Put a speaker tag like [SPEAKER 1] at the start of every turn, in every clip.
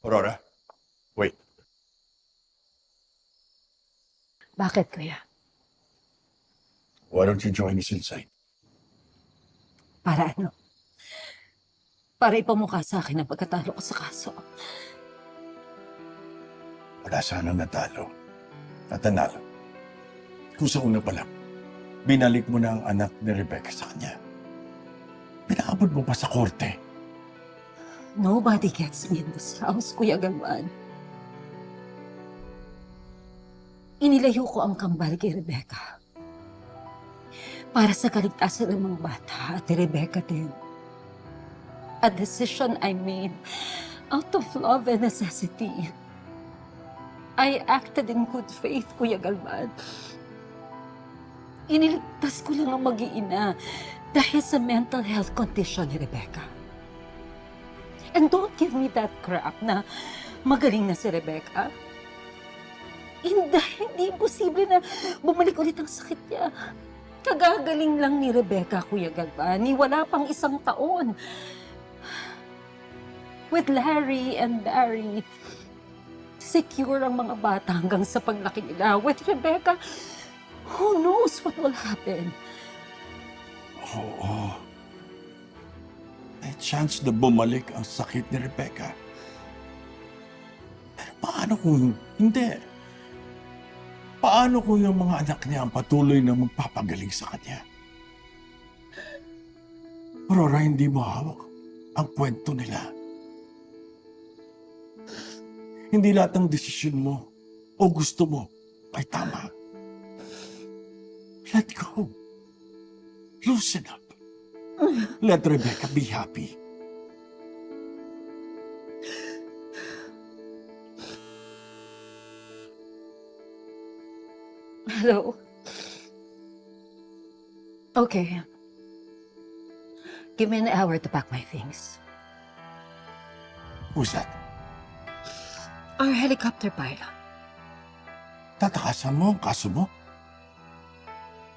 [SPEAKER 1] Aurora, wait.
[SPEAKER 2] Bakit, kuya?
[SPEAKER 1] Why don't you join us inside?
[SPEAKER 2] Para ano? Para ipamukha sa akin ang pagkatalo ko sa kaso.
[SPEAKER 1] Wala sanang natalo at nanalo. Kung sa una pa lang, binalik mo na ang anak ni Rebecca sa kanya. Pinaabot mo pa sa korte.
[SPEAKER 2] Nobody gets me in this house, Kuya Galvan. Inilayo ko ang kambal kay Rebecca. Para sa kaligtasan ng mga bata at ni Rebecca din. A decision I made out of love and necessity. I acted in good faith, Kuya Galvan. Iniligtas ko lang ang mag-iina dahil sa mental health condition ni Rebecca. And don't give me that crap na magaling na si Rebecca. Hindi imposible na bumalik ulit ang sakit niya. Kagagaling lang ni Rebecca, Kuya Galvan. Wala pang 1 taon. With Larry and Barry, secure ang mga bata hanggang sa paglaki nila. With Rebecca, who knows what will happen?
[SPEAKER 1] Oo. May chance na bumalik ang sakit ni Rebecca. Pero paano kung hindi? Paano kung yung mga anak niya ang patuloy na magpapagaling sa kanya? Aurora, hindi mo hawak ang kwento nila. Hindi lahat ng desisyon mo o gusto mo ay tama. Let go. Loosen up. Let Rebecca be happy.
[SPEAKER 2] Hello? Okay. Give me an hour to pack my things.
[SPEAKER 1] Who's that?
[SPEAKER 2] Our helicopter pilot.
[SPEAKER 1] Tatakasan mo ang kaso mo?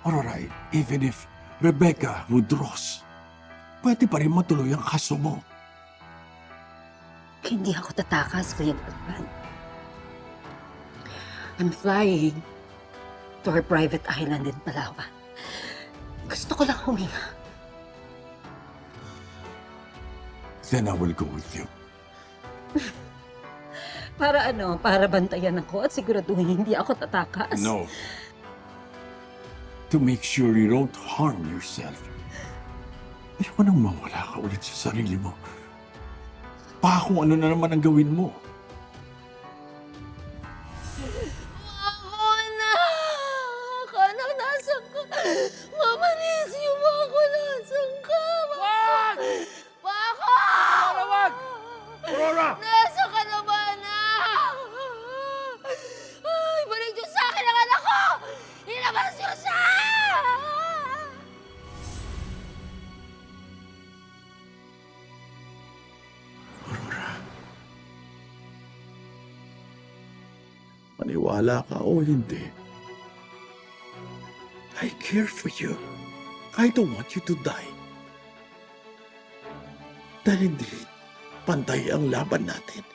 [SPEAKER 1] Aurora, even if Rebecca withdraws, pwede pa rin matuloy ang kaso mo.
[SPEAKER 2] Hindi ako tatakas, Kuya Galvan. I'm flying to our private island in Palawan. Gusto ko lang huminga.
[SPEAKER 1] Then I will go with you.
[SPEAKER 2] Para ano? Para bantayan ako at siguraduhin hindi ako tatakas.
[SPEAKER 1] No. To make sure you don't harm yourself. Ayoko nang mawala ka ulit sa sarili mo. Baka kung ano na naman ang gawin mo.
[SPEAKER 3] Ako na! Kana, nasan ka? Mama, nisip ako, nasan ka? Wag! Baka! Aurora, wag!
[SPEAKER 1] Aurora!
[SPEAKER 3] Nasa ka na ba, anak? Ay, balik niyo sa akin ang anak ko! Ilabas niyo siya!
[SPEAKER 1] Aurora. Maniwala ka o hindi, I care for you. I don't want you to die. Dahil hindi pantay ang laban natin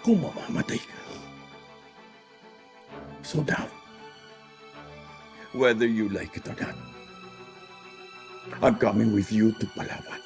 [SPEAKER 1] kung mamamatay ka. So now, whether you like it or not, I'm coming with you to Palawan.